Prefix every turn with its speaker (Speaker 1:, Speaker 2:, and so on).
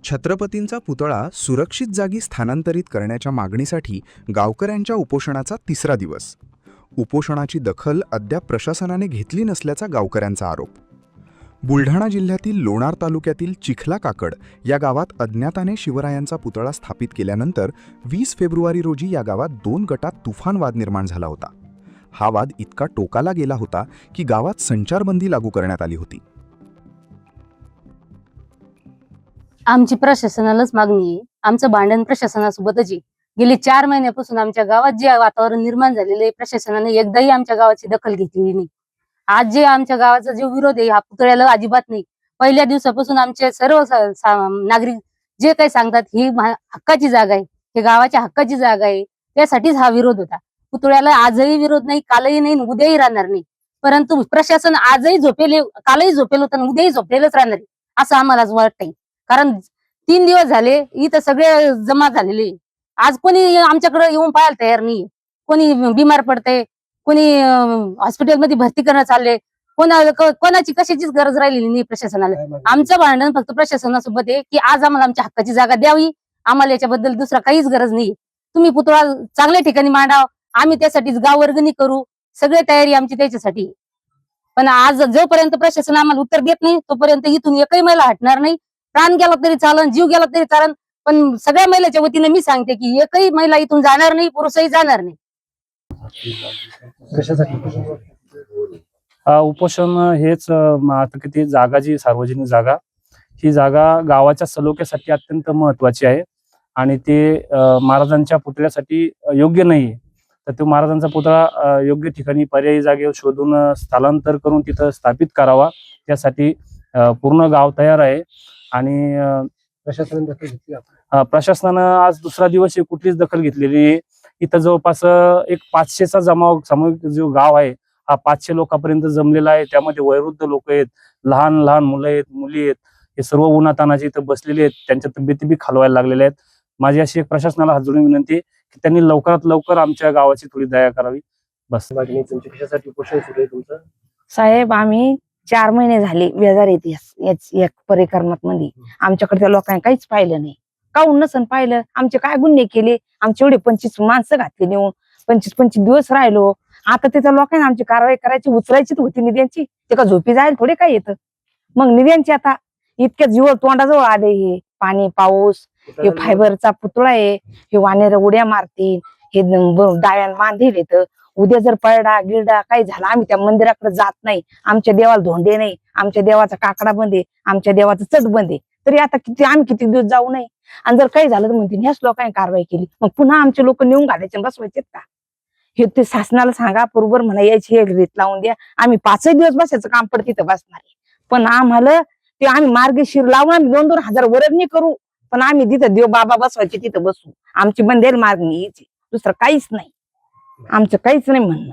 Speaker 1: छत्रपतींचा पुतळा सुरक्षित जागी स्थानांतरित करण्याच्या मागणीसाठी गावकऱ्यांच्या उपोषणाचा तिसरा दिवस. उपोषणाची दखल अद्याप प्रशासनाने घेतली नसल्याचा गावकऱ्यांचा आरोप. बुलढाणा जिल्ह्यातील लोणार तालुक्यातील चिखला काकड या गावात अज्ञाताने शिवरायांचा पुतळा स्थापित केल्यानंतर 20 फेब्रुवारी रोजी या गावात 2 गटात तुफान वाद निर्माण झाला होता. हा वाद इतका टोकाला गेला होता की गावात संचारबंदी लागू करण्यात आली होती.
Speaker 2: आमची प्रशासनालाच मागणी आहे. आमचं भांडण प्रशासनासोबतच आहे. गेली 4 महिन्यापासून आमच्या गावात जे वातावरण निर्माण झालेलं आहे, प्रशासनाने एकदाही आमच्या गावाची दखल घेतलेली नाही. आज जे आमच्या गावाचा जो विरोध आहे, हा पुतळ्याला अजिबात नाही. पहिल्या दिवसापासून आमचे सर्व नागरिक जे काही सांगतात, ही हक्काची जागा आहे, हे गावाच्या हक्काची जागा आहे, त्यासाठीच हा विरोध होता. पुतळ्याला आजही विरोध नाही, कालही नाही, उद्याही राहणार नाही. परंतु प्रशासन आजही झोपेले, कालही झोपेल होतं, उद्याही झोपेलच राहणार आहे, असं आम्हाला वाटतंय. कारण 3 दिवस झाले इथं सगळे जमा झालेले. आज कोणी आमच्याकडे येऊन पाहायला तयार नाही. कोणी बिमार पडतंय, कोणी हॉस्पिटलमध्ये भरती करणं चालले, कोणाची कशाचीच गरज राहिलेली नाही प्रशासनाला. आमचं भांडण फक्त प्रशासनासोबत आहे की आज आम्हाला आमच्या हक्काची जागा द्यावी. आम्हाला याच्याबद्दल दुसरा काहीच गरज नाही. तुम्ही पुतळा चांगल्या ठिकाणी मांडाव, आम्ही त्यासाठीच गाव वर्गणी करू, सगळे तयारी आमची त्याच्यासाठी. पण आज जोपर्यंत प्रशासन आम्हाला उत्तर देत नाही, तोपर्यंत इथून एकही महिला हटणार नाही. प्राण गेला तरी चालन, जीव गेला तरी चालन, पण सगळ्या महिलाच्या वतीने मी सांगते की एकही महिला इथून जाणार नाही, पुरुषही जाणार नाही.
Speaker 3: उपोषण हेच आता किती जागा, जी सार्वजनिक जागा, ही जागा गावाच्या सलोख्यासाठी अत्यंत महत्वाची आहे आणि ते महाराजांच्या पुतळ्यासाठी योग्य नाही. तर तो महाराजांचा पुतळा योग्य ठिकाणी पर्यायी जागेवर शोधून स्थलांतर करून तिथं स्थापित करावा, त्यासाठी पूर्ण गाव तयार आहे. आणि प्रशासनानं आज दुसरा दिवस कुठलीच दखल घेतलेली आहे. इथं जवळपास एक 500चा जमाव सामूहिक जो गाव आहे, हा 500 लोकांपर्यंत जमलेला आहे. त्यामध्ये वयोवृद्ध लोक आहेत, लहान लहान मुलं आहेत, मुली आहेत, हे सर्व उन्हातानाचे इथं बसलेले आहेत. त्यांच्या तब्येती बी खालवायला लागलेल्या आहेत. माझी अशी एक प्रशासनाला हात जोडून विनंती आहे की त्यांनी लवकरात लवकर आमच्या गावाची थोडी दया करावी. बस.
Speaker 4: कशासाठी उपोषण सुरू आहे तुमचं?
Speaker 5: साहेब, आम्ही 4 महिने झाले बेजार येते एक परिक्रमात मध्ये. आमच्याकडे त्या लोकांनी काहीच पाहिलं नाही. काहून नसन पाहिलं? आमचे काय गुन्हे केले? आमचे एवढे 25 माणसं घातली नेऊन, 25 दिवस राहिलो. आता त्याच्या लोकांनी आमची कारवाई करायची, उचलायचीच होती निध्यांची. ते का झोपी जाईल थोडे काय येतं मग निध्यांची? आता इतक्या जीव तोंडाजवळ आले. हे पाणी पाऊस, हे फायबरचा पुतळा आहे, हे वानेर उड्या मारतील, हे डाव्यान बांधेल येतं. उद्या जर पळडा गिरडा काही झाला, आम्ही त्या मंदिराकडे जात नाही. आमच्या देवाला धोंडे नाही, आमच्या देवाचा काकडा बंद आहे, आमच्या देवाचं चट बंद आहे. तरी आता आम्ही किती दिवस जाऊ नये? आणि जर काही झालं तर म्हणतील ह्याच लोकांनी कारवाई केली, मग पुन्हा आमचे लोक नेऊन घालायचे बसवायचे का? हे ते शासनाला सांगा, बरोबर म्हणा, यायची एक रीत लावून द्या. आम्ही 5 दिवस बसायचं काम पडत तिथं बसणार आहे. पण आम्हाला ते आम्ही मार्गशीर लावून आम्ही 2-2 हजार वर्गणी करू, पण आम्ही तिथं देव बाबा बसवायचे तिथं बसू. आमची बंदेल मागणी यायची, दुसरं काहीच नाही. आमचं काहीच नाही म्हणणं.